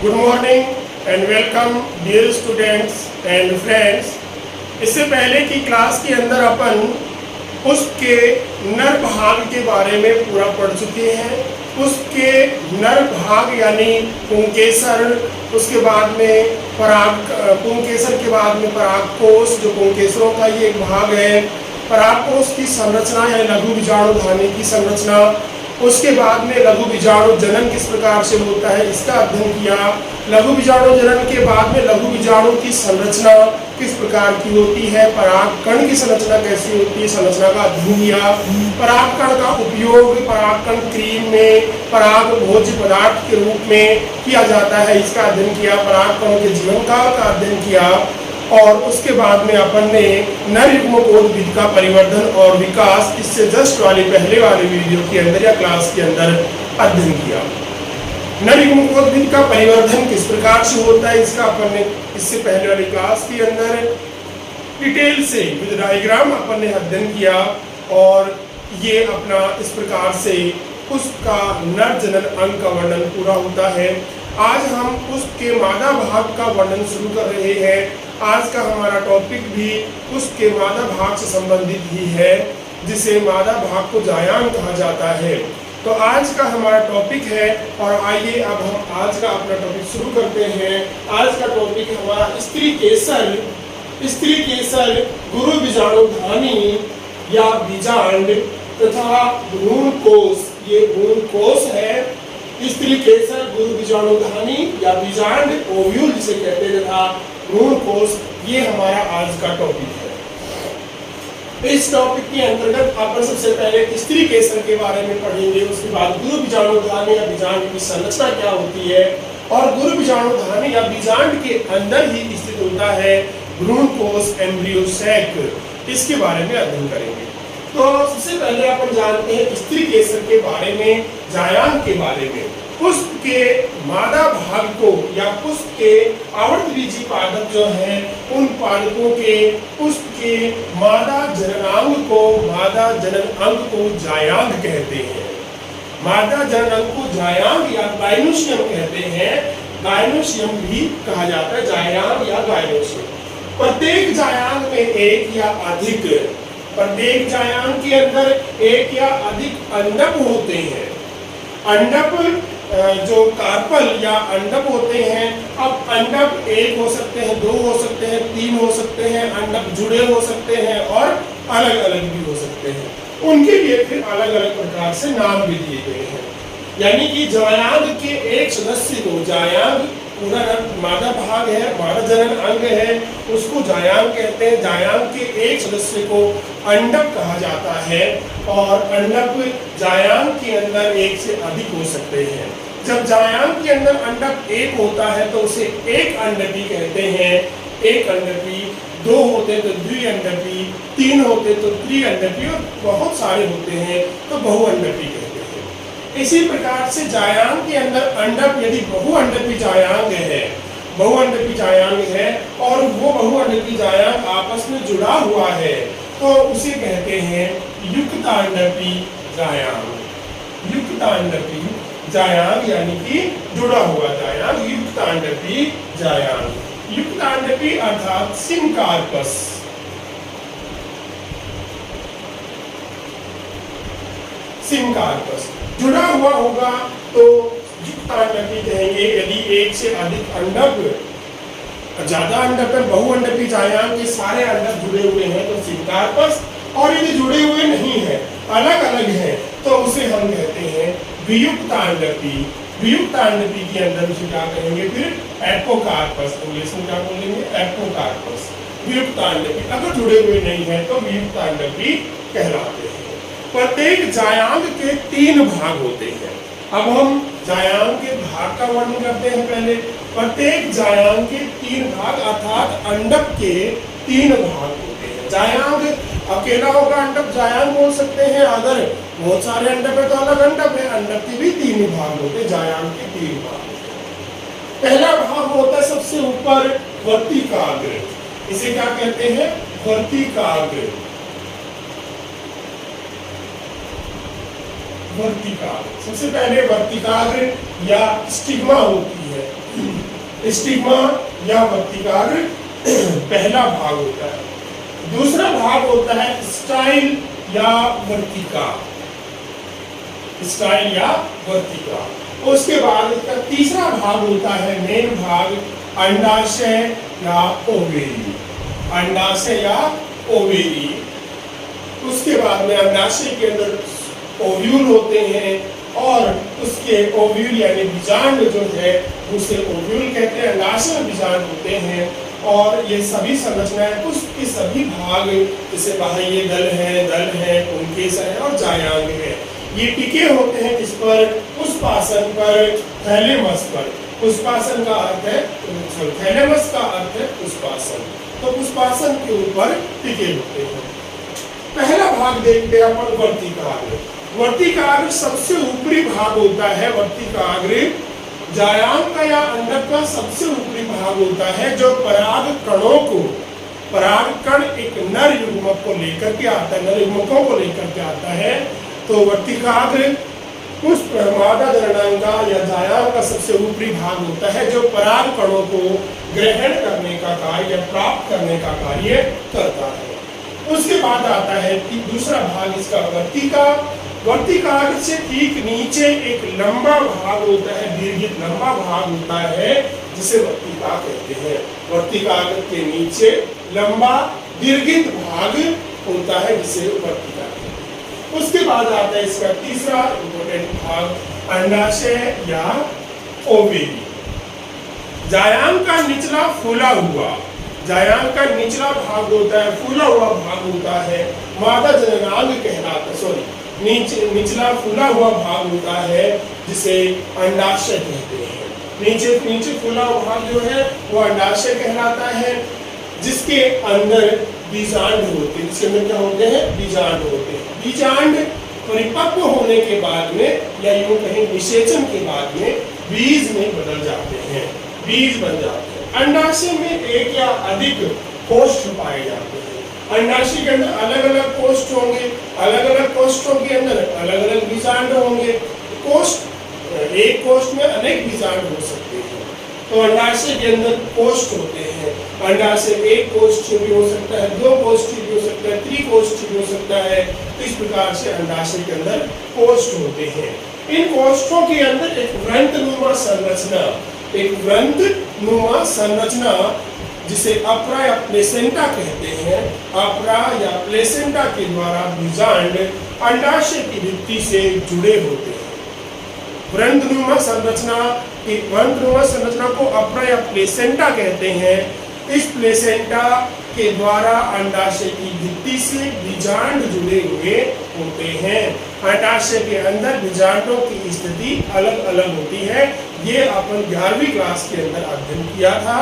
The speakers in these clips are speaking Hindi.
Good morning and welcome dear students and friends. इससे पहले की क्लास के अंदर अपन उसके नर भाग के बारे में पूरा पढ़ चुके हैं। उसके नर भाग यानी पुंकेसर, उसके बाद में पुंकेसर के बाद में परागकोश, जो पुंकेसरों का ये एक भाग है। परागकोश की संरचना या लघु बीजाणु धानी की संरचना, उसके बाद में लघु बीजाणु जनन किस प्रकार से होता है इसका अध्ययन किया। लघु बीजाणु जनन के बाद में लघु बीजाणु की संरचना किस प्रकार की होती है, परागकण की संरचना कैसी होती है, संरचना का अध्ययन किया। परागकण का उपयोग परागकण क्रीम में पराग भोज्य पदार्थ के रूप में किया जाता है, इसका अध्ययन किया। परागकणों के जीवन काल का अध्ययन किया और उसके बाद में अपन ने नर युग्मकोद्भिद का परिवर्धन और विकास, इससे जस्ट पहले वाली वीडियो के अंदर या क्लास के अंदर अध्ययन किया। नर युग्मकोद्भिद का परिवर्धन किस प्रकार से होता है इसका अपन ने इससे पहले वाली क्लास के अंदर डिटेल से विद डायग्राम अपन ने अध्ययन किया और ये अपना इस प्रकार से उसका नर जनन अंग का वर्णन पूरा होता है। आज हम उसके मादा भाग का वर्णन शुरू कर रहे हैं। आज का हमारा टॉपिक भी उसके मादा भाग से संबंधित ही है, जिसे मादा भाग को जायांग कहा जाता है। तो आज का हमारा टॉपिक है और आइए अब हम आज का अपना टॉपिक शुरू करते हैं। आज का टॉपिक हमारा स्त्री केसर गुरु बीजाणुधानी या बीजांड तथा भ्रूणकोश, ये भ्रूणकोश है। स्त्री केसर गुरु बीजाणुधानी या बीजांड ओव्यूल जिसे कहते हैं तथा भ्रूणकोश, ये हमारा आज का टॉपिक है। इस टॉपिक के अंतर्गत अपन सबसे पहले स्त्री केसर के बारे में पढ़ेंगे, उसके बाद गुरु बीजाणुधानी या बीजांड की संरचना क्या होती है और गुरु बीजाणुधानी या बीजांड के अंदर ही स्थित होता है भ्रूणकोश एम्ब्रियो सैक, इसके बारे में अध्ययन करेंगे। तो सबसे पहले अपन जानते हैं स्त्री केसर के बारे में, जायांग के बारे में। पुष्प के मादा भाग को या पुष्प के आवृतबीजी पादप जो हैं, उन पादपों के पुष्प के मादा जननांग को, मादा जनन अंग को जायांग कहते हैं। मादा जनन अंग को जायांग या गाइनोसियम कहते हैं। गाइनोसियम भी कहा जाता है, जायांग या गाइनोसियम। प्रत्येक जायांग में एक या अधिक, प्रत्येक जायांग के अंदर एक या अधिक अंडक होते हैं। अंडक जो कार्पल या अंडक होते हैं, अब अंडक एक हो सकते हैं, दो हो सकते हैं, तीन हो सकते हैं, अंडक जुड़े हो सकते हैं और अलग अलग भी हो सकते हैं। उनके लिए फिर अलग अलग प्रकार से नाम भी दिए गए हैं। यानी कि जायांग के एक सदस्य को, जायांग पूरा मादा भाग है, मादा जनन अंग है, उसको जायांग कहते हैं। जायांग के एक सदस्य को अंडक कहा जाता है और अंडक जायांग के अंदर एक से अधिक हो सकते हैं। जब जायांग के अंदर अंडक एक होता है तो उसे एक अंडकी कहते हैं, एक अंडकी। दो होते तो द्विअंडकी, तीन होते तो त्रिअंडकी और बहुत सारे होते हैं तो बहुअंडकी कहते हैं। इसी प्रकार से जायांग के अंदर अंडक यदि बहुअंडकी जायांग है, बहुअंडकी जायांग है और वो बहुअंडकी जायांग आपस में जुड़ा हुआ है तो उसे कहते हैं युक्तांडकी जायांग। युक्तांडकी जायांग यानी कि जुड़ा हुआ जायांग, युक्तांडकी जायांग। युक्तांडकी अर्थात सिमकार्पस। सिमकार्पस जुड़ा हुआ होगा तो युक्तांडकी कहेंगे। यदि एक से अधिक अंडक, ज्यादा अंडक है, बहुअंडकी जायांग के सारे अंडक जुड़े हुए हैं तो सिमकार्पस, और यदि जुड़े हुए नहीं है, अलग अलग है, तो उसे हम कहते हैं वियुक्तांडकी। वियुक्तांडकी के अंदर उसे क्या कहेंगे फिर एपोकार्पस, इंग्लिश में क्या बोलेंगे, एपोकार्पस। वियुक्तांडकी अगर जुड़े हुए नहीं है तो वियुक्तांडकी कहलाते हैं। प्रत्येक जायांग के तीन भाग होते हैं। अब हम जायांग के भाग का वर्णन करते हैं। पहले प्रत्येक जायांग के तीन भाग अर्थात अंडक के तीन भाग होते हैं। जायांग अकेला होगा अंडक जायांग बोल सकते हैं, अगर बहुत सारे अंडक है तो अलग अंडक है। अंडक के भी तीन भाग होते हैं, जायांग के तीन भाग होते हैं। पहला भाग होता है सबसे ऊपर वर्तिकाग्र, इसे क्या कहते हैं, वर्तिकाग्र। वर्तिकाग्र सबसे पहले वर्तिकाग्र या स्टिग्मा होती है। स्टिग्मा या वर्तिकाग्र पहला भाग होता है। दूसरा भाग होता है स्टाइल या वर्तिका, स्टाइल या वर्तिका। उसके बाद इसका तीसरा भाग होता है मेन भाग अंडाशय या ओवेरी, अंडाशय या ओवेरी। उसके बाद में अंडाशय के अंदर ओव्यूल होते हैं और उसके ओव्यूल यानी बीजांड जो है उसे ओव्यूल कहते हैं, अंडाशय में बीजांड होते हैं। और ये सभी संरचनाएं उसके सभी भाग जैसे बाह्य दल है, पुंकेश है और जायांग है, ये टिके होते हैं किस पर? पुष्पासन पर, थैलेमस पर। पुष्पासन का अर्थ है, थैलेमस का अर्थ है पुष्पासन, तो पुष्पासन के ऊपर टिके होते हैं। पहला भाग देखते हैं अपन वर्तिकाग्र। वर्तिकाग्र सबसे ऊपरी भाग होता है। वर्तिकाग्र जायांग का या अंडक का सबसे ऊपरी भाग होता है जो पराग कणों को, पराग कण एक नर युग्मक को लेकर के आता है, नर युग्मकों को लेकर के आता है। तो वर्तिकाग्र पुष्प मादा जननांगा या जायांग का सबसे ऊपरी भाग होता है जो पराग कणों को ग्रहण करने का कार्य या प्राप्त करने का कार्य करता है। उसके बाद आता है कि दूसरा भाग इसका वर्तिका। वर्तिकाग्र से ठीक नीचे एक लंबा भाग होता है, दीर्घित लंबा भाग होता है जिसे वर्तिका कहते हैं। वर्तिकाग्र के नीचे लंबा दीर्घित भाग होता है जिसे वर्तिका कहते हैं। उसके बाद आता है इसका तीसरा इंपॉर्टेंट भाग अंडाशय या ओवेरी। जायांग का निचला फूला हुआ, जायांग का निचला भाग होता है, फूला हुआ भाग होता है, मादा जननांग कहलाता, सॉरी निचला फूला हुआ भाग होता है जिसे अंडाशय कहते हैं। नीचे फूला हुआ भाग जो है वो अंडाशय कहलाता है, जिसके अंदर बीजांड होते हैं। जिसके अंदर क्या होते हैं? बीजांड होते हैं। बीजांड परिपक्व होने के बाद में या यूं कहीं निषेचन के बाद में बीज में बदल जाते हैं, बीज बन जाते हैं। अंडाशय में एक या अधिक कोष्ठ पाए जाते हैं। अंडाशय के अंदर अलग अलग कोष्ठ होंगे, अलग अलग कोष्ठों के अंदर अलग अलग बीजांड होंगे। कोष्ठ, एक कोष्ठ में अनेक बीजांड हो सकते हैं। तो अंडाशय के अंदर कोष्ठ होते हैं। अंडाशय एक कोष्ठ भी हो सकता है, दो कोष्ठ भी हो सकता है, त्रिकोष्ठ भी हो सकता है। तो इस प्रकार से अंडाशय के अंदर कोष्ठ होते हैं। इन कोष्ठों के अंदर एक वृंतनुमा संरचना, एक वृंतनुमा संरचना जिसे अप्रा या प्लेसेंटा कहते हैं, अप्रा या प्लेसेंटा के द्वारा बीजांड अंडाशय की भित्ति से जुड़े होते हैं। वृंतनुमा संरचना को अप्रा या प्लेसेंटा कहते हैं। इस प्लेसेंटा के द्वारा अंडाशय की भित्ति से बीजांड जुड़े हुए होते हैं। अंडाशय के अंदर बीजांडों की स्थिति अलग अलग होती है। ये अपन 11वीं क्लास के अंदर अध्ययन किया था।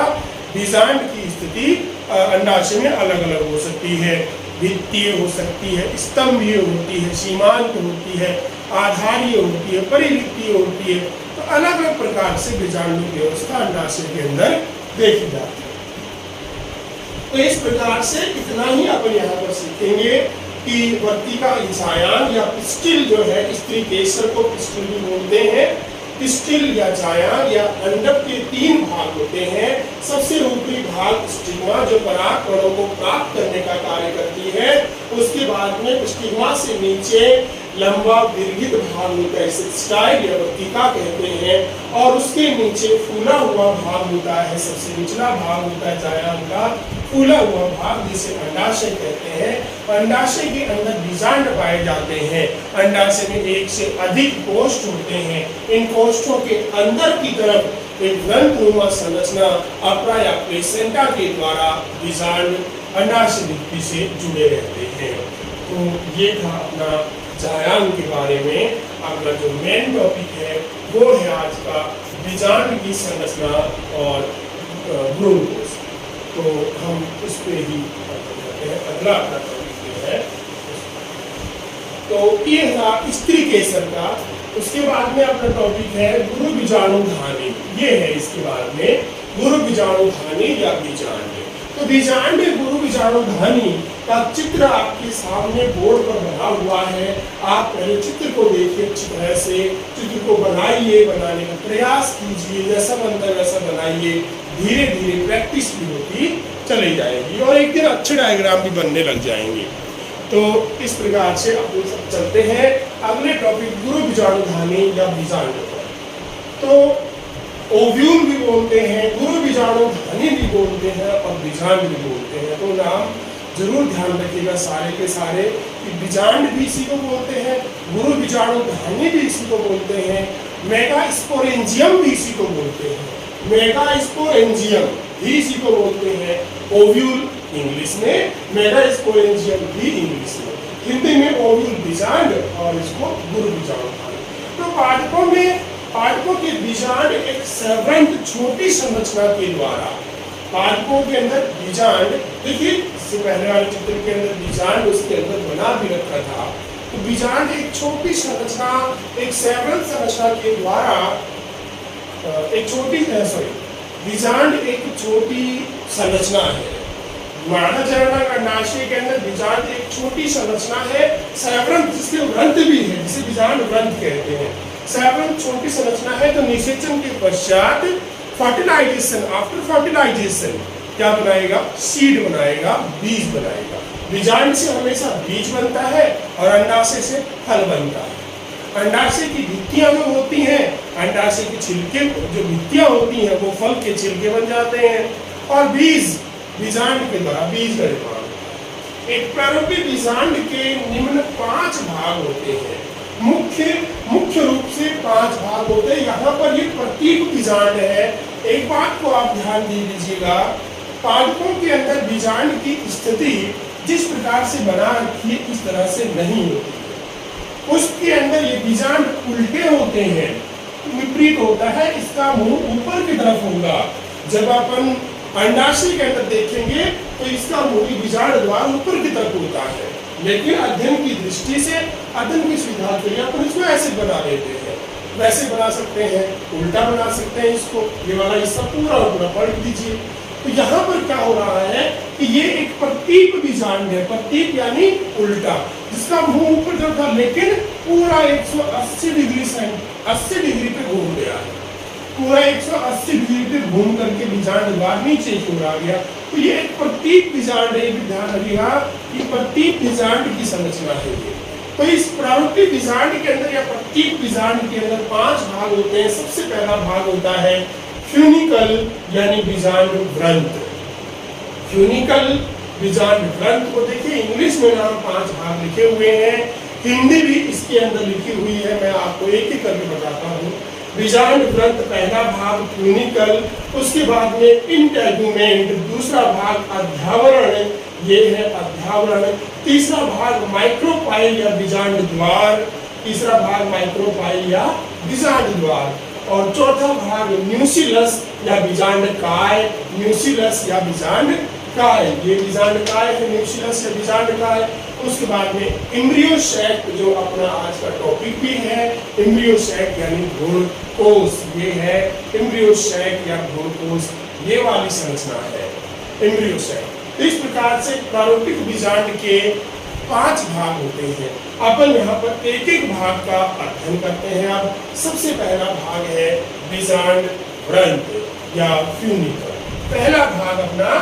बीजांड की स्थिति अंडाशय में अलग अलग हो सकती है, भित्तीय हो सकती है, स्तंभीय होती है, सीमांत होती है, आधारीय होती है, परिवृत्तीय होती है। तो अलग अलग प्रकार से बीजांड की व्यवस्था अंडाशय के अंदर देखी जाती है। तो इस प्रकार से इतना ही अपन यहाँ पर सीखेंगे कि वर्तिका जायांग या पिस्टिल जो है, स्त्री केसर को पिस्टिल भी बोलते हैं। पिस्टिल या जायांग या अंडक के 3 भाग होते हैं। सबसे ऊपरी भाग स्टिग्मा जो पराग कणों को प्राप्त करने का कार्य करती है। उसके बाद में स्टिग्मा से नीचे लंबा दीर्घित भाग होता है, इसे स्टाइल या वर्तिका कहते हैं। और उसके नीचे फूला हुआ भाग होता है, सबसे निचला भाग होता है जायांग का फूला हुआ भाग जिसे अंडाशय कहते हैं। अंडाशय के अंदर बीजांड पाए जाते हैं। अंडाशय में एक से अधिक कोष्ठ होते हैं। इन कोष्ठों के अंदर की तरफ एक ग्रंथनुमा संरचना अप्रा या प्लेसेंटा के द्वारा बीजांड अंडाशय भित्ति से जुड़े रहते हैं। तो ये था अपना जायांग के बारे में। अपना जो मेन टॉपिक है वो है आज का बीजांड की संरचना और भ्रूणकोश। तो हम उस पे ही करते हैं। अगला अपना टॉपिक है, तो ये था स्त्री केसर का। उसके बाद में अपना टॉपिक है गुरु बीजाणुधानी। ये है इसके बाद में गुरु बीजाणुधानी या बीजांड। तो बीजांड गुरु बीजाणुधानी का चित्र आपके सामने बोर्ड पर बना हुआ है। आप पहले चित्र को देखिए, अच्छी तरह से चित्र को बनाइए, बनाने का प्रयास कीजिए, जैसा बनता है वैसा बनाइए। धीरे धीरे प्रैक्टिस भी होती चली जाएगी और एक दिन अच्छे डायग्राम भी बनने लग जाएंगे। तो इस प्रकार से अपन सब चलते हैं अगले टॉपिक गुरु बीजाणुधानी या बीजांड पर। तो ओव्यूल भी बोलते हैं, गुरु बीजाणुधानी भी बोलते हैं और बीजांड भी बोलते हैं। तो नाम जरूर ध्यान रखिएगा सारे के सारे कि बीजांड भी इसी को बोलते हैं, गुरु बीजाणुधानी भी इसी को बोलते हैं, मेगास्पोरेंजियम भी इसी को बोलते हैं, मेगास्पोरेंजियम भी इसी को बोलते हैं, ओव्यूल इंग्लिश में, मेगास्पोरेंजियम भी इंग्लिश में, हिंदी में ओव्यूल बीजांड और इसको गुरु बीजाणुधानी। तो पादपों के बीजांड एक सेवरेंट छोटी संरचना के द्वारा, पादपों के अंदर बीजांड, देखिए इससे पहले वाले चित्र के अंदर बीजांड उसके अंदर बना भी रखा था। तो बीजांड एक छोटी संरचना, एक सेवरेंट संरचना के द्वारा बीजांड एक छोटी संरचना है। मादा चरण अंडाशय के अंदर बीजांड एक छोटी संरचना है, सेवरेंट जिसके व्रंत भी है, जिसे बीजांड व्रंत कहते हैं। सेवरेंट छोटी संरचना है। तो निषेचन के पश्चात फर्टिलाइजेशन, आफ्टर फर्टिलाइजेशन क्या बनाएगा? सीड बनाएगा, बीज बनाएगा। बीजांड से हमेशा बीज बनता है और अंडाशय से फल बनता है। अंडाशय की भित्तियां जो होती हैं, अंडाशय के छिलके जो भित्तियां होती हैं वो फल के छिलके बन जाते हैं और बीज बीजांड के द्वारा बीज का निर्माण। एक प्रारंभिक बीजांड के निम्न 5 भाग होते हैं। मुख्य रूप से 5 भाग होते हैं। यहाँ पर ये प्रतीक बीजांड है। एक बात को आप ध्यान दे दीजिएगा, पादपों के अंदर बीजांड की स्थिति जिस प्रकार से बना रखी है इस तरह से नहीं होती है। उसके अंदर ये बीजांड उल्टे होते हैं, विपरीत होता है। इसका मुंह ऊपर की तरफ होगा। जब अपन अंडाशय के अंदर देखेंगे तो इसका मुंह बीजांड द्वार ऊपर की तरफ होता है, लेकिन अध्ययन की दृष्टि से, अध्ययन की सुविधा के लिए अपन इसको ऐसे बना लेते हैं। वैसे बना सकते हैं, उल्टा बना सकते हैं इसको। ये वाला हिस्सा पूरा पलट दीजिए। तो यहाँ पर क्या हो रहा है कि ये एक प्रतीक बीजांड है। प्रतीक यानी उल्टा, जिसका मुंह ऊपर की तरफ था लेकिन पूरा 180 डिग्री से 80 डिग्री पे घूम गया है। पूरा 180 डिग्री पे घूम करके बीजांड द्वार नीचे की ओर आ गया। तो ये एक प्रतीक बीजांड है। ध्यान रखिएगा कि प्रतीक बीजांड की संरचना है ये। तो इस प्रारूपिक बीजांड के अंदर या प्रतीक बीजांड के अंदर 5 भाग होते हैं। सबसे पहला भाग होता है फ्यूनिकल यानी बीजांड व्रंत। फ्यूनिकल बीजांड व्रंत को देखिए, इंग्लिश में नाम 5 भाग लिखे हुए हैं, हिंदी भी इसके अंदर लिखी हुई है। मैं आपको एक एक करके बताता हूँ। बीजांड व्रंत पहला भाग फ्यूनिकल, उसके बाद में इंटेगुमेंट, दूसरा भाग अध्यावरण, ये है अध्यावरण, तीसरा भाग माइक्रोपाइल या बीजांड द्वार, तीसरा भाग माइक्रोपाइल या बीजांड द्वार, और चौथा भाग न्यूसिलस या बीजांड काय, न्यूसिलस या बीजांड काय, ये बीजांड काय है, न्यूसिलस या बीजांड काय। उसके बाद में एम्ब्रियो सैक जो अपना आज का टॉपिक भी है, एम्ब्रियो सैक यानी भ्रूणकोश, ये है एम्ब्रियो सैक या भ्रूणकोश, ये वाली संरचना है एम्ब्रियो सैक। इस प्रकार से प्रारूपिक बीजांड के 5 भाग होते हैं। अपन यहाँ पर एक एक भाग का अध्ययन करते हैं। अब सबसे पहला भाग है बीजांड व्रंत या फ्यूनिकल। पहला भाग अपना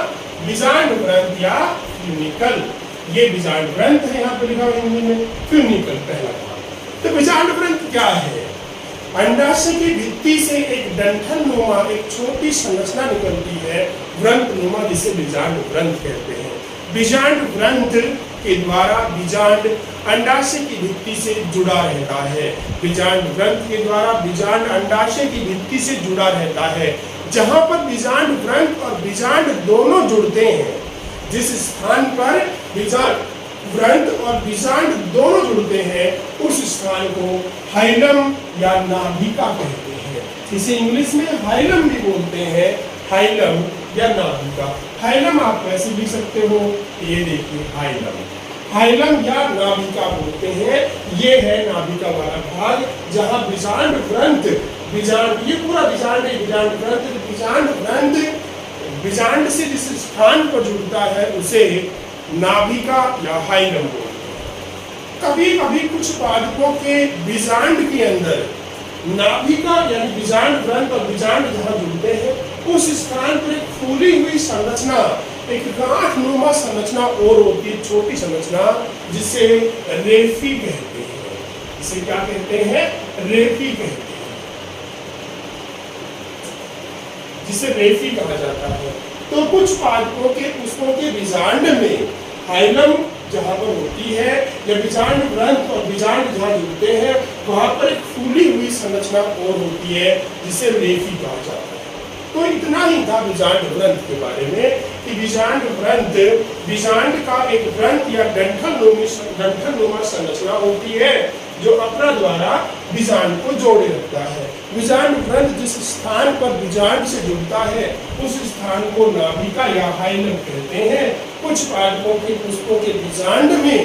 बीजांड व्रंत या फ्यूनिकल, ये बीजांड व्रंत है, यहाँ पे लिखा हुआ हिंदी में, फ्यूनिकल पहला भाग। तो बीजांड व्रंत क्या है? अंडाशय की भित्ति से एक डंठल नुमा एक छोटी संरचना निकलती है, व्रंत नुमा, जिसे बीजांड व्रंत कहते हैं। बीजांड व्रंत के द्वारा बीजांड अंडाशय की भित्ति से जुड़ा रहता है। बीजांड व्रंत के द्वारा बीजांड अंडाशय की भित्ति से जुड़ा रहता है। जहां पर बीजांड व्रंत और बीजांड दोनों जुड़ते हैं, जिस स्थान पर बीजांड व्रंत और बीजांड दोनों जुड़ते हैं, उस स्थान को हाइलम या नाभिका कहते हैं। इसे इंग्लिश में हाइलम भी बोलते हैं, हाइलम या नाभिका। हाइलम आप वैसे लिख सकते हो, ये देखिए हाइलम, हाइलम या नाभिका बोलते हैं। ये है नाभिका वाला भाग, जहां बीजांड व्रंत, बीजांड, ये पूरा बीजांड है, बीजांड व्रंत, बीजांड व्रंत बीजांड से जिस स्थान पर जुड़ता है उसे नाभिका या हाइलम बोलते हैं। कभी कभी कुछ पादपों के बीजांड के अंदर नाभिका यानी बीजांड व्रंत और बीजांड जहां जुड़ते हैं उस स्थान पर एक फूली हुई संरचना, एक गांठ नुमा संरचना और होती है, छोटी संरचना, जिसे रेफी कहते हैं। इसे क्या कहते हैं? रेफी कहते हैं, जिसे रेफी कहा जाता है। तो कुछ पादपों के पुष्पों के बीजांड में हाइलम जहाँ पर होती है, या बीजांड ग्रंथ और बीजांड जहाँ जुड़ते हैं, वहां पर एक फूली हुई संरचना और होती है, जिसे रेफी कहा जाता है। तो इतना ही था बीजांड ग्रंथ के बारे में कि बीजांड ग्रंथ, बीजांड का एक ग्रंथ या डंठल नुमा संरचना होती है जो अपना द्वारा बीजांड को जोड़े रखता है। बीजांड ग्रंथ जिस स्थान पर बीजांड से जुड़ता है उस स्थान को नाभिका या हाइलम कहते हैं। कुछ पादपों के पुष्पों के बीजांड में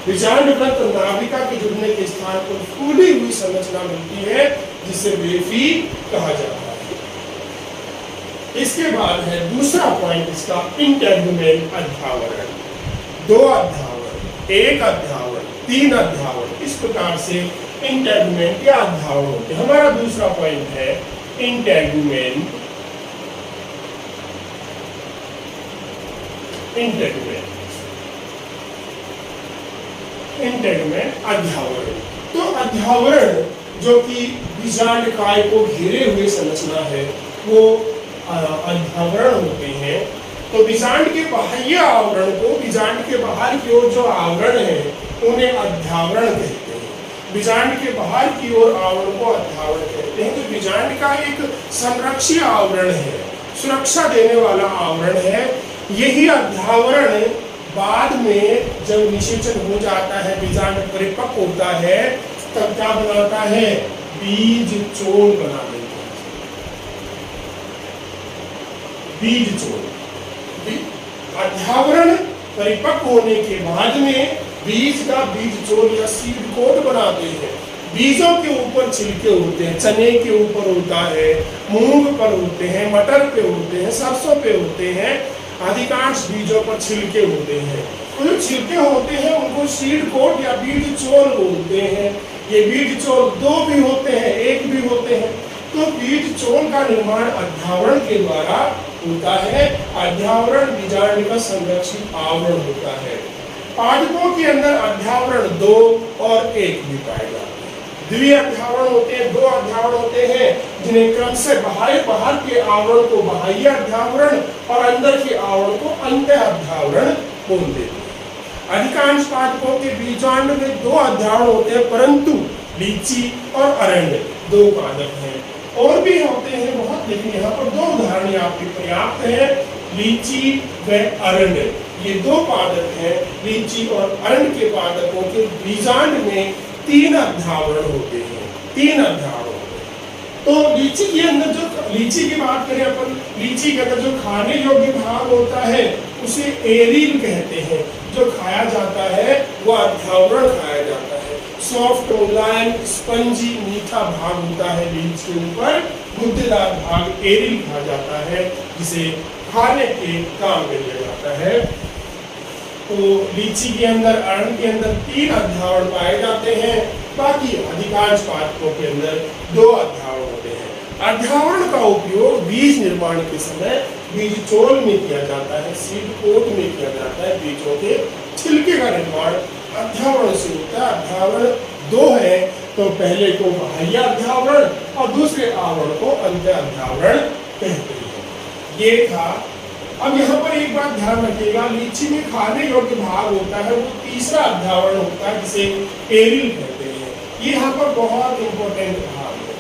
बीजांड ग्रंथ और नाभिका के जुड़ने के स्थान पर फूली हुई संरचना मिलती है, जिसे रेफी कहा जाता है। इसके बाद है दूसरा पॉइंट इसका, इंटेगुमेंट अध्यावरण। 2 अध्यावरण, 1 अध्यावरण, 3 अध्यावरण, इस प्रकार से इंटेगुमेंट या अध्यावरण होते हैं। हमारा दूसरा पॉइंट है इंटेगुमेंट, इंटेगुमेंट अध्यावरण। तो अध्यावरण जो कि बीजांड काय को घेरे हुए संरचना है, वो अध्यावरण होते हैं। तो बीजांड के बाह्य आवरण को, बीजांड के बाहर की ओर जो आवरण है उन्हें अध्यावरण कहते हैं। बीजांड के बाहर की ओर आवरण को अध्यावरण कहते हैं। तो बीजांड का एक संरक्षी आवरण है, सुरक्षा देने वाला आवरण है। यही अध्यावरण बाद में जब निषेचन हो जाता है, बीजांड परिपक्व होता है, तब क्या बनाता है? बीज चोल बना देता है। बीज चोल, अध्यावरण परिपक्व होने के बाद में बीज का बीज चोल या सीड कोट बनाते हैं। बीजों के ऊपर छिलके होते हैं, चने के ऊपर होता है, मूंग पर होते हैं, मटर पे होते हैं, सरसों पे होते हैं, अधिकांश बीजों पर छिलके होते हैं। तो जो छिलके होते हैं उनको सीड कोट या बीज चोल बोलते हैं। ये बीज चोल 2 भी होते हैं, 1 भी होते हैं। तो बीज चोल का निर्माण अध्यावरण के द्वारा होता है। अध्यावरण बीजांड का संरक्षित आवरण होता है। पादपों के अंदर अध्यावरण 2 और 1 भी पाए जाते हैं। द्विअध्यावरण होते हैं, 2 अध्यावरण होते हैं, जिन्हें क्रम से बाहर के आवरण को बाह्य अध्यावरण और अंदर के आवरण को अंत अध्यावरण बोल देते हैं। अधिकांश पादपों के बीजांड में 2 अध्यावरण होते हैं, परंतु लीची और अरण्य 2 पादप हैं। और भी होते हैं बहुत, लेकिन यहाँ पर 2 उदाहरण आपके पर्याप्त है। लीची व अरण्य, ये 2 पादप हैं। लीची और अरण्य के पादपों के बीजांड में 3 अध्यावरण होते हैं, 3 अध्यावरण होते हैं। तो लीची के अंदर जो, लीची की बात करें अपन, लीची के अंदर जो खाने योग्य भाग होता है उसे एरिल कहते हैं। जो खाया जाता है वो अध्यावरण खाया जाता है। सॉफ्ट मुलायम स्पंजी मीठा भाग होता है बीज के ऊपर, गुद्देदार भाग एरिल कहा जाता है, जिसे खाने के काम में लिया जाता है। तो लीची के अंदर, अरण्य के अंदर 3 अध्यावरण पाए जाते हैं। बाकी अधिकांश पादपों के अंदर 2 अध्यावरण होते हैं। अध्यावरण का उपयोग बीज निर्माण के समय बीज चोल में किया जाता है, सीड कोट में किया जाता है। बीजों के छिलके का निर्माण अध्यावरण से होता है। अध्यावरण 2 है, तो पहले को बाह्य अध्यावरण और दूसरे आवरण को अंत अध्यावरण कहते हैं। ये था। अब यहाँ पर एक बात ध्यान रखिएगा, लीची में खाने योग्य भाग होता है, वो तीसरा अध्यावरण होता है, जिसे एरिल कहते हैं। ये यहाँ पर बहुत इंपॉर्टेंट भाग है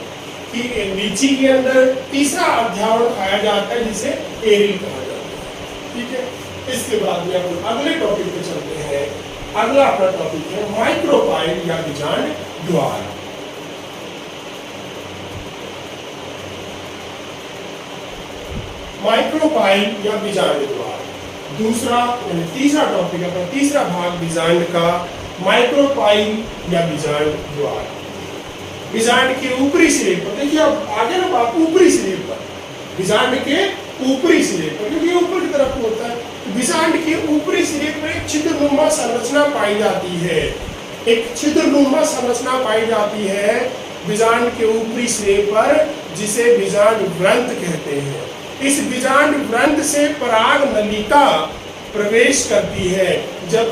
कि लीची के अंदर तीसरा अध्यावरण खाया जाता है, जिसे एरिल कहा जाता है। ठीक है, इसके बाद में हम अगले टॉपिक पे चलते हैं। अगला अपना टॉपिक है माइक्रोपाइल या बीजांड द्वार। माइक्रोपाइल या बीजांड द्वार दूसरा तीसरा टॉपिक है, तीसरा भाग बीजांड का, माइक्रोपाइल या बीजांड द्वार। बीजांड के ऊपरी सिरे पर, देखिए अब आगे ना बात, ऊपरी सिरे पर, बीजांड के ऊपरी सिरे पर, क्योंकि ऊपर की तरफ होता है, बीजांड के ऊपरी सिरे पर एक छिद्रनुमा संरचना पाई जाती है। एक छिद्रनुमा संरचना पाई जाती है बीजांड के ऊपरी सिरे पर, जिसे बीजांड ग्रंथ कहते हैं। इस बीजांड ग्रंथ से पराग नलिका प्रवेश करती है। जब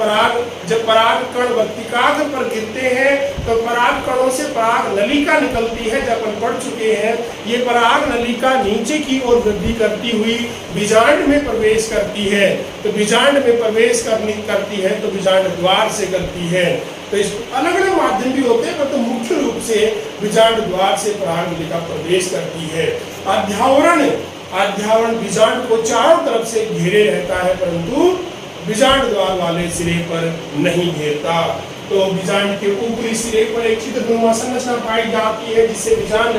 पराग कण वर्तिकाग्र पर गिरते हैं तो पराग कणों से पराग नलिका निकलती है। जब अपन पढ़ चुके हैं, ये पराग नलिका नीचे की ओर वृद्धि करती हुई बीजांड में प्रवेश करती है। तो बीजांड में प्रवेश करती है तो बीजांड द्वार से करती है। तो इस अलग अलग माध्यम भी होते हैं, परंतु मुख्य रूप से बीजांड द्वार से पराग नलिका प्रवेश करती है। अध्यावरण बीजांड को चारों तरफ से घेरे रहता है, परंतु बीजांड द्वार वाले सिरे पर नहीं घेरता। तो बीजांड के ऊपरी सिरे पर एक छिद्रनुमा संरचना पाई जाती है, जिसे बीजांड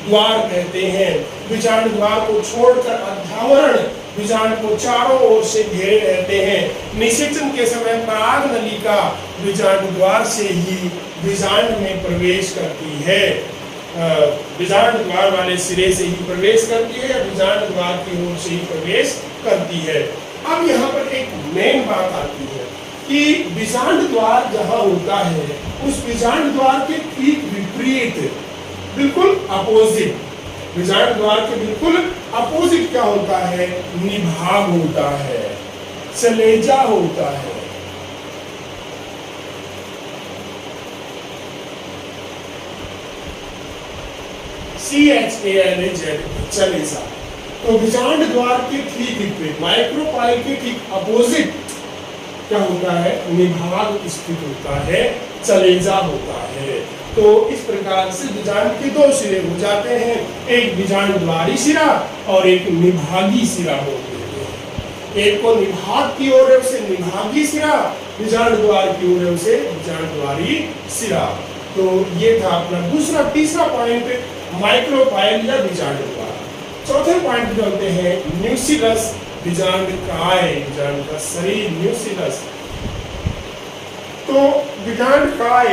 द्वार कहते हैं। बीजांड द्वार को छोड़कर अध्यावरण बीजांड को चारों ओर से घेरे रहते हैं। निषेचन के समय पराग नलिका बीजांड द्वार से ही बीजांड में प्रवेश करती है। बीजांड द्वार वाले सिरे से ही प्रवेश करती है या बीजांड द्वार की ओर से ही प्रवेश करती है। अब यहाँ पर एक मेन बात आती है कि बीजांड द्वार जहाँ होता है, उस बीजांड द्वार के ठीक विपरीत, बिल्कुल अपोजिट, बीजांड द्वार के बिल्कुल अपोजिट क्या होता है? निभाग होता है, सलेजा होता है। CHALAZ, चलेजा। तो बीजांड द्वार के ठीक विपरीत, माइक्रोपाइल के ठीक अपोजिट क्या होता है? निभाग स्थित होता है, चलेजा होता है। तो इस प्रकार से बीजांड के दो सिरे हो जाते हैं, एक बीजांड द्वारी सिरा और एक निभागी सिरा होते हैं। एक को निभाग की ओर है उसे निभागी सिरा, बीजांड द्वार की ओर है उसे बीजांड द्वारी सिरा। तो ये था अपना तीसरा पॉइंट, माइक्रोपाइल या बीजांड द्वार। चौथे पॉइंट पे चलते हैं, न्यूसिलस बीजांड काय, बीजांड का शरीर न्यूसिलस। तो बीजांड काय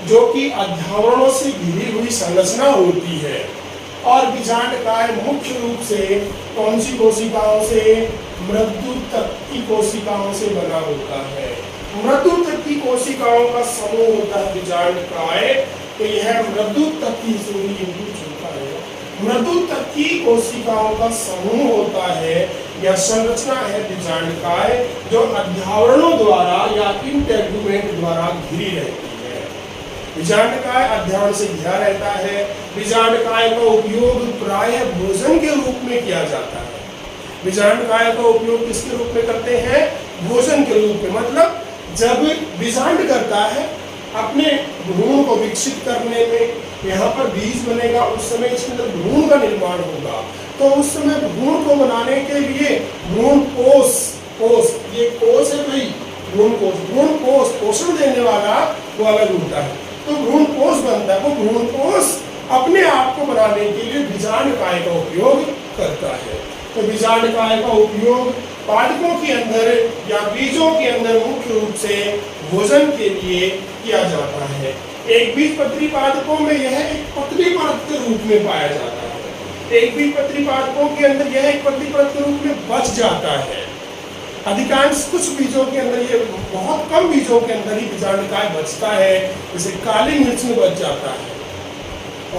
जो कि अध्यावरणों से घिरी हुई संरचना होती है, और बीजांड काय मुख्य रूप से कौन सी कोशिकाओं से? मृदु तक की कोशिकाओं से बना होता है। मृदु तक की कोशिकाओं का समूह होता है बीजांड काय। तो यह मृदु तक की मृदु तक की कोशिकाओं का समूह होता है, यह संरचना है बीजांड काय, जो अध्यावरणों द्वारा या इंटेगुमेंट द्वारा घिरी रहती है। बीजांड काय अध्यावरण से घिरा रहता है। बीजांड काय का उपयोग प्रायः भोजन के रूप में किया जाता है। बीजांड काय का उपयोग किसके रूप में करते हैं? भोजन के रूप में। मतलब जब बीजांड करता है अपने भ्रूण को विकसित करने में, यहाँ पर बीज बनेगा, उस समय इसके अंदर भ्रूण का निर्माण होगा। तो उस समय भ्रूण को बनाने के लिए भ्रूण कोष, ये कोष है भाई, भ्रूण कोष पोषण देने वाला वो अलग होता है। तो भ्रूण कोष बनता है, वो भ्रूण कोष अपने आप को बनाने के लिए बीजांड काय का उपयोग करता है। तो बीजांड काय का उपयोग पादपों के अंदर या बीजों के अंदर मुख्य रूप से भोजन के लिए किया जाता है। एक बीजपत्री पादपों में यह एक पतली परत के रूप में पाया जाता है। एक बीजपत्री पादपों के अंदर यह एक पतली परत के रूप में बच जाता है। अधिकांश कुछ बीजों के अंदर, ये बहुत कम बीजों के अंदर ही बीजांड काय बचता है, जैसे काली मिर्च में बच जाता है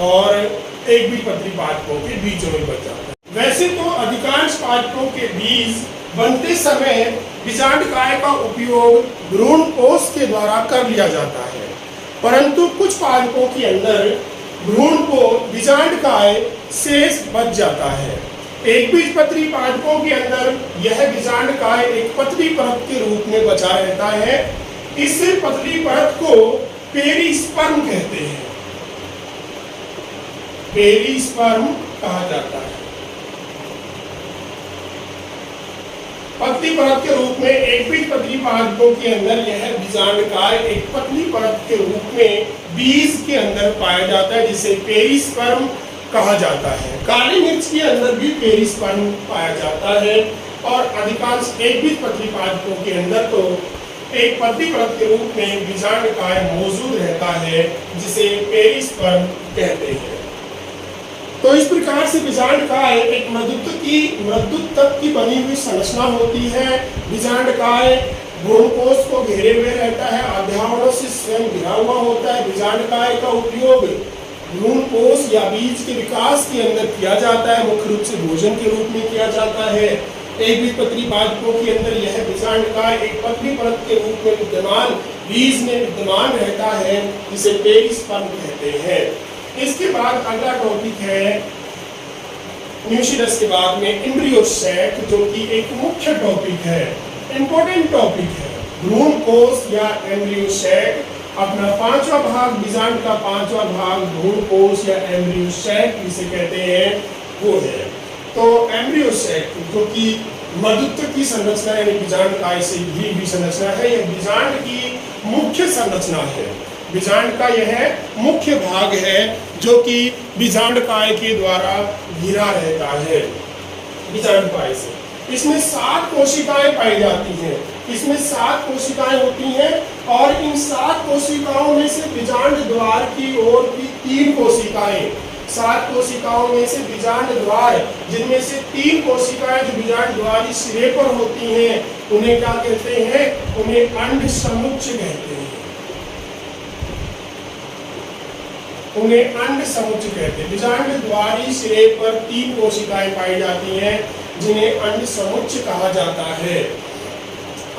और एक बीजपत्री पादपों के बीजों में बच जाता है। वैसे तो अधिकांश पादपों के बीज बनते समय बीजांड काय का उपयोग भ्रूण कोष के द्वारा कर लिया जाता है, परंतु कुछ पादपों के अंदर भ्रूण को बीजांड काय शेष बच जाता है। एक बीजपत्री पादपों के अंदर यह बीजांड काय एक पतली परत के रूप में बचा रहता है। इस पतली परत को पेरिस्पर्म कहते हैं, पेरिस्पर्म कहा जाता है। पतली परत के रूप में एक बीजपत्री पादपों के अंदर यह बीजांड काय एक पतली परत के रूप में बीज के अंदर पाया जाता है, जिसे पेरिस्पर्म कहा जाता है। काली मिर्च के अंदर भी पेरिस्पर्म पाया जाता है और अधिकांश एक बीजपत्री पादपों के अंदर तो एक पतली परत के रूप में बीजांड काय मौजूद रहता है, जिसे पेरिस्पर्म कहते हैं। तो इस प्रकार से बीजांड काय एक मृदु तक की बनी हुई संरचना होती है। बीजांड काय भ्रूण कोष को घेरे हुए रहता है, अध्यावरणों से स्वयं घिरा हुआ होता है। बीजांड काय का उपयोग भ्रूण कोष या बीज के विकास के अंदर किया जाता है, मुख्य रूप से भोजन के रूप में किया जाता है। एक द्विपत्री पादपों के अंदर यह बीजांडकाय एक पतली परत के रूप में विद्यमान बीज में विद्यमान रहता है, जिसे पेरिस्पर्म कहते हैं। इसके बाद अगला टॉपिक है न्यूशिडस के बाद में एम्ब्रियो सैक, जो कि एक मुख्य टॉपिक है, इंपॉर्टेंट टॉपिक है। भ्रूण कोष या एम्ब्रियो सैक अपना पांचवा भाग, बीजांड का पांचवा भाग भ्रूण कोष या एम्ब्रियो सैक जिसे कहते हैं वो है। तो एम्ब्रियो सैक जो कि मधुत्व की संरचना यानी बीजांड काय से भी संरचना है, यह बीजांड की मुख्य संरचना है। बीजांड का यह मुख्य भाग है जो कि बीजांड काय के द्वारा घिरा रहता है। बीजांड काय से इसमें 7 कोशिकाएं पाई जाती हैं। इसमें 7 कोशिकाएं होती हैं और इन 7 कोशिकाओं में से बीजांड द्वार की ओर की 3 कोशिकाएं, 7 कोशिकाओं में से बीजांड द्वार, जिनमें से 3 कोशिकाएं जो बीजांड द्वार सिरे पर होती हैं, उन्हें क्या कहते हैं? उन्हें अंड समुच्च कहते हैं। उन्हें अंड समुच्च कहते हैं। बीजांड द्वारी सिरे पर 3 कोशिकाएं पाई जाती हैं जिन्हें अंड समुच्च कहा जाता है।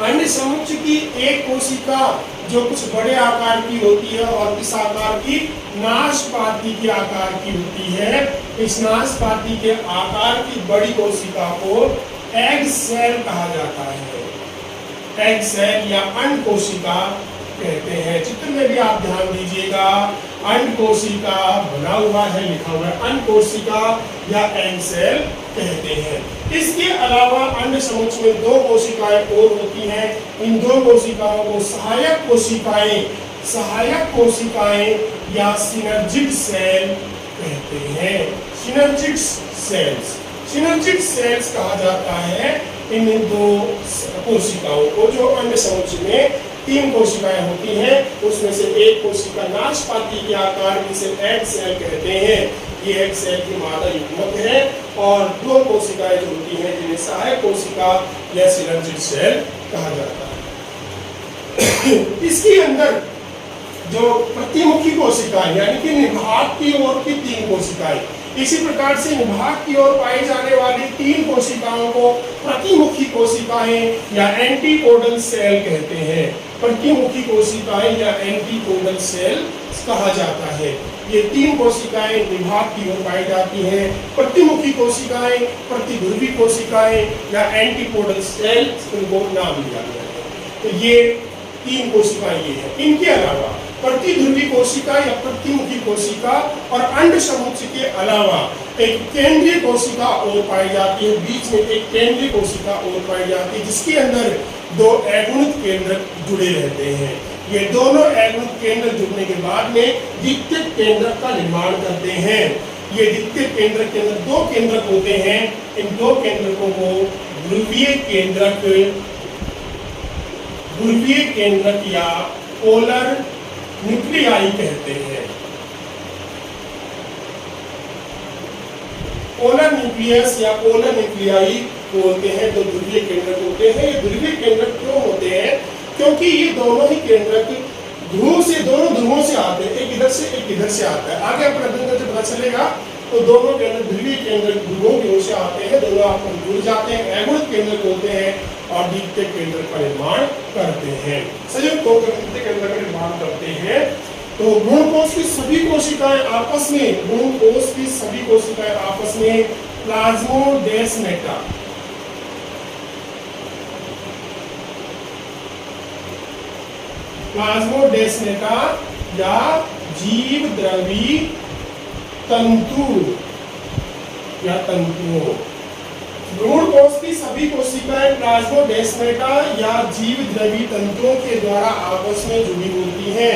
अंड समुच्च की एक कोशिका जो कुछ बड़े आकार की होती है और इस आकार की नाशपाती के आकार की होती है। इस नाशपाती के आकार की बड़ी कोशिका को एग सेल कहा जाता है। एग सेल या अंड कोशिका कहते हैं। चित्र में भी आप ध्यान दीजिएगा, अंड कोशिका बना हुआ है, लिखा हुआ है अंड कोशिका या एग सेल कहते हैं। इसके अलावा अंड समुच्च में 2 कोशिकाएं और होती हैं। इन 2 कोशिकाओं को सहायक कोशिकाएं या सिनर्जिड सेल कहते हैं। सिनर्जिड सेल्स कहा जाता है इन 2 कोशिकाओं को। जो अंड समुच्च में 3 कोशिकाएं होती हैं, उसमें से एक कोशिका नाशपाती के आकार जिसे एग सेल कहते हैं, ये एग सेल की मादा युग्मक है, और 2 कोशिकाएं जो होती हैं जिन्हें सहायक कोशिका या सिनर्जिड सेल कहा जाता है। इसके अंदर जो प्रतिमुखी कोशिकाएं यानी कि निभाग की ओर की 3 कोशिकाएं, इसी प्रकार से निभाग की ओर पाई जाने वाली 3 कोशिकाओं को प्रतिमुखी कोशिकाएं या एंटीपोडल सेल कहते हैं। प्रतिमुखी कोशिकाएं या एंटीपोडल सेल कहा जाता है। ये 3 कोशिकाएं निभाग की ओर पाई जाती हैं। प्रतिमुखी कोशिकाएं, प्रतिध्रुवी कोशिकाएं या एंटीपोडल सेल, इनको नाम दिया गया है। तो ये 3 कोशिकाएं ये है। इनके अलावा प्रतिध्रुवी कोशिका या प्रतिमुखी कोशिका और अंड समुच्च के अलावा एक केंद्रीय कोशिका और पाई जाती है। बीच में एक केंद्रीय कोशिका और पाई जाती है जिसके अंदर 2 एगुणित केंद्रक जुड़े रहते हैं। ये दोनों एगुणित केंद्रक जुड़ने के बाद में द्वितीयक केंद्रक का निर्माण करते हैं। ये द्वितीयक केंद्रक के अंदर 2 केंद्रक होते हैं। इन 2 केंद्रकों को ध्रुवीय केंद्रक या पोलर न्यूक्लियाई कहते हैं। पोलर न्यूक्लियस या पोलर न्यूक्लियाई बोलते हैं। 2 ध्रुवीय केंद्रक होते हैं। ये ध्रुवीय केंद्रक क्यों होते हैं? क्योंकि ये दोनों ही केंद्रक दोनों ध्रुवों से आते हैं, एक इधर से एक इधर से आता है। आगे आपको अध्ययन से पता चलेगा। तो दोनों केंद्र ध्रुवीय केंद्रक ध्रुवों की ओर से आते हैं, दोनों आपस में जुड़ जाते हैं, एगुणित केंद्रक होते हैं और द्वितीयक केंद्रक का निर्माण करते हैं। संयुक्त होकर द्वितीयक केंद्रक का निर्माण करते हैं। तो भ्रूण कोष की सभी कोशिकाएं आपस में प्लाज्मोडेस्मेटा या जीवद्रवी तंतुओं। भ्रूण कोष की सभी कोशिकाएं प्लाज्मोडेस्मेटा या जीवद्रवी तंतुओं के द्वारा आपस में जुड़ी होती हैं।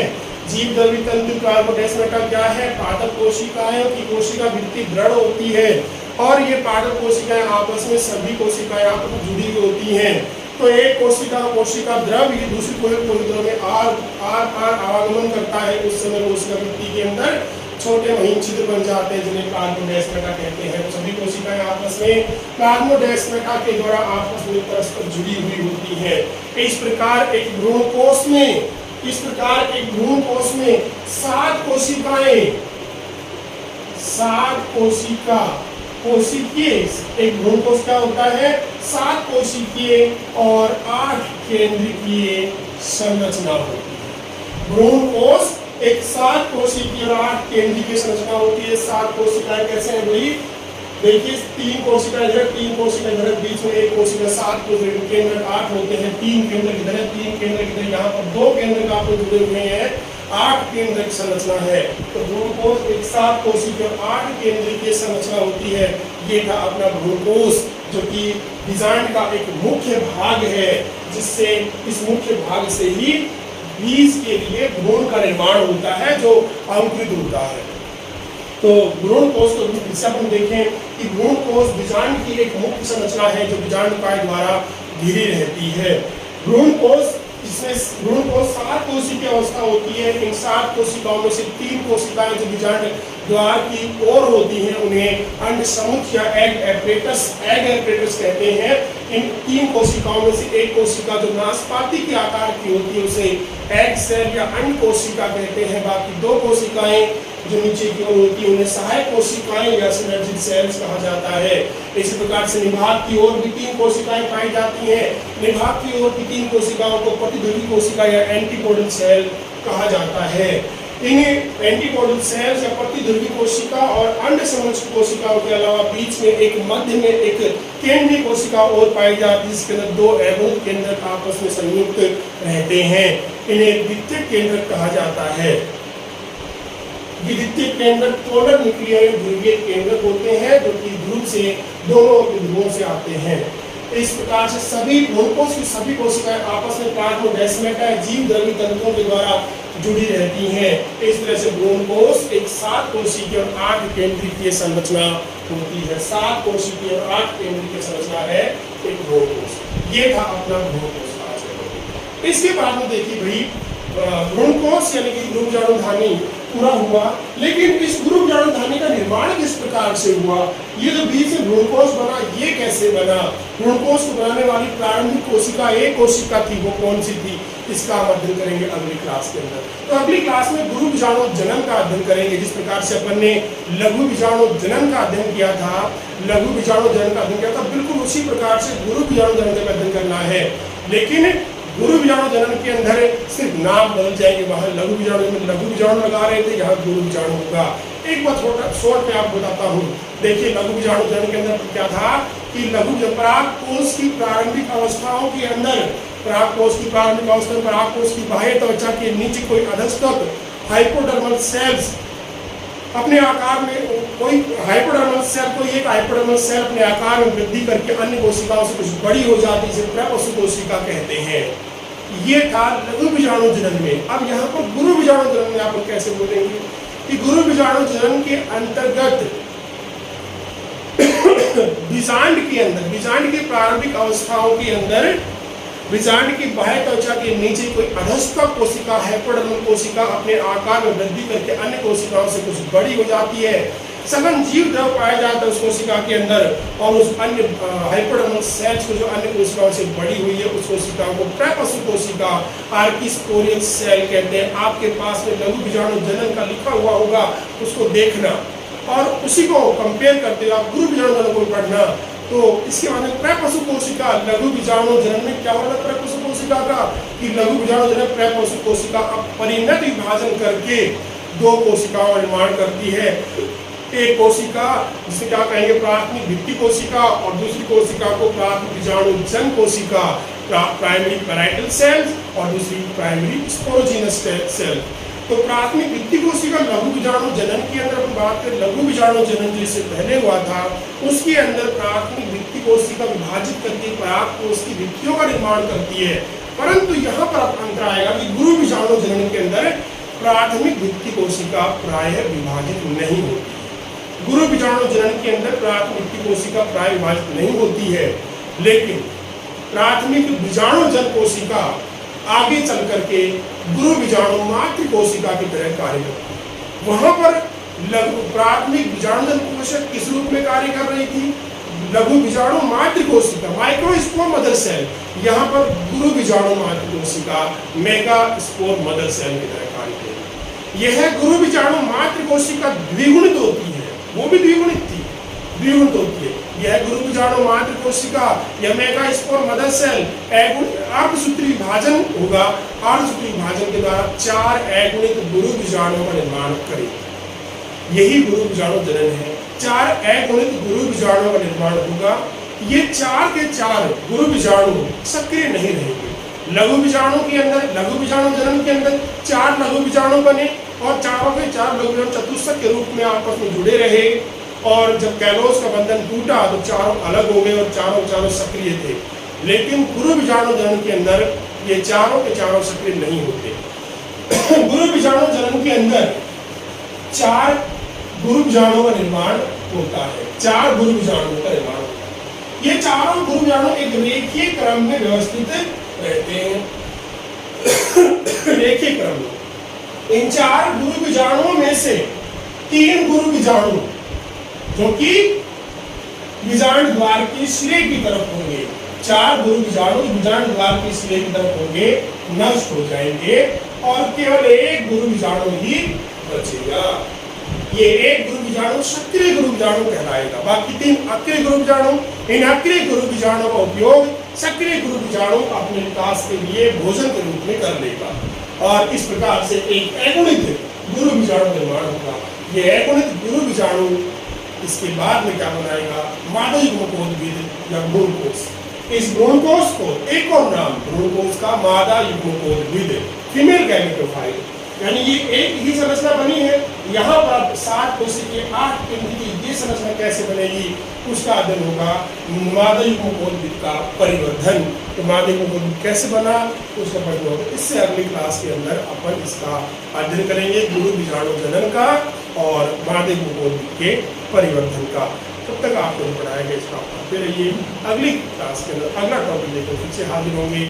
जीवद्रवी तंतु प्लाज्मोडेस्मेटा क्या है? पादप कोशिकाएं की कोशिका भित्ति दृढ़ होती है और ये पादप कोशिकाएं आपस में सभी कोशिकाएं आपस में जुड़ी हुई होती हैं। तो एक कोशिका द्रव ये दूसरी कोशिका में आवागमन करता है। उस समय कोशिका भित्ति के अंदर छोटे महीन छिद्र बन जाते हैं जिन्हें प्लाज्मोडेस्मेटा कहते हैं। तो सभी कोशिकाएं आपस में प्लाज्मोडेस्मेटा के द्वारा आपस में परस्पर जुड़ी हुई होती है। इस प्रकार एक भ्रूण कोष में 7 कोशिकाएं 7 कोशिका कोशिकीय, एक भ्रूण कोश क्या होता है, 7 कोशिकीय और 8 केंद्रीय संरचना होती है। भ्रूण कोश एक 7 कोशिकीय और 8 केंद्रीय संरचना होती है। 7 कोशिकाएं कैसे हैं भाई, देखिए 3 कोशिकाएं इधर, 3 कोशिकाएं इधर, बीच में एक कोशिका, 7 केंद्र 8 होते हैं, 3 केंद्र इधर है, 3 केंद्र इधर, यहाँ पर 2 केंद्र आपको जुड़े हुए हैं, 8 केंद्र की संरचना है। तो भ्रूण कोश एक 7 कोशिकीय और 8 केंद्र की संरचना होती है। ये था अपना भ्रूण कोश, जो कि बीजांड का एक मुख्य भाग है, जिससे इस मुख्य भाग से ही बीज के लिए भ्रूण का निर्माण होता है, जो अंकुरित होता है। तो भ्रूण कोश को अपन देखें कि भ्रूण कोश बीजांड की एक मुख्य संरचना है, जो बीजांडकाय द्वारा घिरी रहती है। भ्रूण कोश, इसमें भ्रूण कोश 7 कोशिकीय अवस्था होती है। इन 7 कोशिकाओं में से 3 कोशिकाएं जो बीजांड द्वार की ओर होती हैं, उन्हें अंड समुच या एग एपरेटस कहते हैं। इन 3 कोशिकाओं में से एक कोशिका जो नाशपाती के आकार की होती है, उसे एग सेल या अंड कोशिका कहते हैं। बाकी 2 कोशिकाएं जो नीचे की ओर होती है, उन्हें सहायक कोशिकाएं या सिनर्जिक सेल्स कहा जाता है। इसी प्रकार से निभाग की ओर भी 3 कोशिकाएं पाई जाती हैं। निभाग की ओर की 3 कोशिकाओं को प्रतिध्रुवी कोशिका या एंटीपोडल सेल कहा जाता है। इन एंटीपोडल सेल्स या प्रतिध्रुवी कोशिका और अंड समुच कोशिकाओं के अलावा बीच में एक मध्य में एक केंद्रीय कोशिका और पाई जाती है, जिसके अंदर 2 एवं केंद्रक आपस में संयुक्त रहते हैं। इन्हें द्वितीय केंद्रक कहा जाता है। द्वितीय केंद्रक पोलर न्यूक्लियर ध्रुवीय केंद्रक होते हैं, जो कि ध्रुव से दोनों ध्रुवों से आते हैं। इस प्रकार से सभी भ्रूण कोश की सभी कोशिकाएं आपस में प्लाज्मोडेस्माटा जीव द्रव्य तंतुओं के द्वारा जुड़ी रहती हैं। इस तरह से भ्रूण कोश एक 7 कोशिकीय और 8 केंद्रीय संरचना होती है। 7 कोशिकीय और 8 केंद्रीय संरचना है एक भ्रूण कोश। ये था अपना भ्रूण कोश। इसके बाद में देखिए भाई, भ्रूण कोश यानी कि गुरु बीजाणुधानी पूरा हुआ, लेकिन इस गुरु बीजाणुधानी का निर्माण किस प्रकार से हुआ, ये जो बीच में भ्रूण कोश बना, ये कैसे बना, भ्रूण कोश को बनाने वाली प्रारंभिक कोशिका एक कोशिका थी, वो कौन सी थी, इसका हम अध्ययन करेंगे अगली क्लास के अंदर। तो अगली क्लास में गुरु बीजाणु जनन का अध्ययन करेंगे। जिस प्रकार से अपन ने लघु बीजाणु जनन का अध्ययन किया था, लघु बीजाणु जनन का अध्ययन किया था, बिल्कुल उसी प्रकार से गुरु बीजाणु जनन का अध्ययन करना है। लेकिन गुरु बीजाणु जनन के अंदर सिर्फ नाम बदल जाएंगे, वहां लघु बीजाणु में लघु बीजाणु लगा रहे थे, यहाँ गुरु बीजाणु होगा। एक बात थोड़ा शॉर्ट में आपको बताता हूँ। देखिए लघु बीजाणु जनन के अंदर क्या था कि लघु पराग कोश की प्रारंभिक अवस्थाओं के अंदर, पराग कोश की प्रारंभिक अवस्था में पराग कोश की बाह्य त्वचा के नीचे कोई अधस्तक हाइपोडर्मल सेल्स अपने आकार में, कोई हाइपोडर्मल सेल, कोई एक हाइपोडर्मल सेल अपने आकार में वृद्धि करके अन्य कोशिकाओं से कुछ बड़ी हो जाती है, जिसे प्रपशु कोशिका कहते हैं। ये था लघु बीजाणु जनन में। अब यहाँ पर गुरु बीजाणु जनन में आप लोग कैसे बोलेंगे कि गुरु बीजाणु जनन के अंतर्गत बीजांड के अंदर, बीजांड की प्रारंभिक अवस्थाओं के अंदर बीजांड की बाह्य त्वचा के नीचे कोई अधस्तक कोशिका, हाइपोडर्मल कोशिका अपने आकार में वृद्धि करके अन्य कोशिकाओं से कुछ बड़ी हो जाती है। सघन जीव द्रव पाया जाता है उस कोशिका के अंदर, और उस अन्य हाइपोडर्मल सेल्स को, जो अन्य कोशिकाओं से बड़ी हुई है, उस कोशिका को प्रपशु कोशिका, आर्किस्पोरियल सेल कहते हैं। आपके पास में लघु बीजाणु जनन का लिखा हुआ होगा, उसको देखना और उसी को कंपेयर करते हुए आप गुरु बीजाणु जनन को पढ़ना। तो इसके बाद में प्रपशु कोशिका, लघु बीजाणु जनन में क्या होता है प्रपशु कोशिका का, कि लघु बीजाणु जनन प्रपशु कोशिका अपरिणत विभाजन करके 2 कोशिकाओं का निर्माण करती है। एक कोशिका जिसे क्या कहेंगे प्राथमिक भित्ति कोशिका, और दूसरी कोशिका को प्राथमिक बीजाणु जन कोशिका, प्राइमरी पैराइटल सेल्स, और दूसरी प्राइमरी स्पोरोजिनस सेल। तो प्राथमिक भित्ति कोशिका लघु बीजाणु जनन के अंदर अपन बात करें, लघु बीजाणु जनन जिससे पहले हुआ था, उसके अंदर प्राथमिक भित्ति कोशिका विभाजित करके पराग कोश की भित्तियों का निर्माण करती है। परंतु यहाँ पर अंतर आएगा कि गुरु बीजाणु जनन के अंदर प्राथमिक भित्ति कोशिका प्रायः विभाजित नहीं होती। गुरु बीजाणु जनन के अंदर प्राथमिक भित्ति कोशिका प्राय विभाजित नहीं होती है, लेकिन प्राथमिक बीजाणु जन कोशिका आगे चल करके गुरु बीजाणु मातृ कोशिका की तरह कार्य करती है। वहां पर प्राथमिक बीजाणु जन कोशिका किस रूप में कार्य कर रही थी, लघु बीजाणु मातृ कोशिका, माइक्रोस्पोर मदर सेल। यहाँ पर गुरु बीजाणु मातृ कोशिका मेगा स्पोर मदर सेल की तरह कार्य कर रही है। यह गुरु बीजाणु मातृ कोशिका द्विगुणित होती है। वो भी द्विगुणित थी, द्विगुणित होती है। यह गुरु बीजाणु मातृ कोशिका, यह मेगास्पोर मदर सेल अर्धसूत्री विभाजन होगा। अर्धसूत्री विभाजन के द्वारा 4 अगुणित गुरु बीजाणुओं का निर्माण करेगी। यही गुरु बीजाणु जनन है। 4 अगुणित गुरु बीजाणुओं का निर्माण होगा। ये 4 के 4 गुरु बीजाणु सक्रिय नहीं रहेंगे। लघु बीजाणु के अंदर, लघु बीजाणु जनन के अंदर 4 लघु बीजाणु बने और चारों के 4 लघु बीजाणु चतुष्क के रूप में आपस में जुड़े रहे। और जब कैलोस का बंधन टूटा तो चारों अलग हो गए और चारों सक्रिय थे। लेकिन गुरु बीजाणु जनन के अंदर ये चारों के चारों सक्रिय नहीं होते। गुरु बीजाणु जनन के अंदर 4 गुरु बीजाणुओं का निर्माण होता है। 4 गुरु बीजाणुओं का निर्माण होता है। ये चारों गुरु बीजाणु एक रेखीय क्रम में व्यवस्थित रहते हैं। रेखीय क्रम में इन 4 गुरु बीजाणुओं में से 3 गुरु बीजाणु जो कि बीजांड द्वार की सिरे की तरफ होंगे, 4 गुरु बीजाणु बीजांड द्वार की सिरे की तरफ होंगे, नष्ट हो जाएंगे और केवल एक गुरु बीजाणु ही बचेगा। ये एक गुरु बीजाणु सक्रिय गुरु बीजाणु कहलाएगा। बाकी 3 अक्रिय गुरु बीजाणु। इन अक्रिय गुरु बीजाणु का उपयोग सक्रिय गुरु बीजाणु अपने विकास के लिए भोजन के रूप में कर लेगा और इस प्रकार से एक अगुणित गुरु बीजाणु निर्माण होगा। ये अगुणित गुरु बीजाणु इसके बाद में क्या बनाएगा, मादा युग्मकोद्भिद या भ्रूणकोश। इस भ्रूणकोश को एक और नाम भ्रूणकोश का मादा युग्मकोद्भिद, फीमेल गैमेटोफाइट, यानी ये एक ही संरचना बनी है। यहाँ पर 7 कोशिकीय 8 पिंड की ये संरचना कैसे बनेगी उसका अध्ययन होगा। मादा युग्मकोद्भिद का परिवर्धन, तो मादा युग्मकोद्भिद कैसे बना उसका पढ़ना होगा। इससे अगली क्लास के अंदर अपन इसका अध्ययन करेंगे, गुरु बीजाणु जनन का और मादा युग्मकोद्भिद के परिवर्धन का। तब तक आपको पढ़ाएंगे इसका पढ़ते रहिए। अगली क्लास के अंदर अगला टॉपिक लेकर फिर से हाजिर होंगे।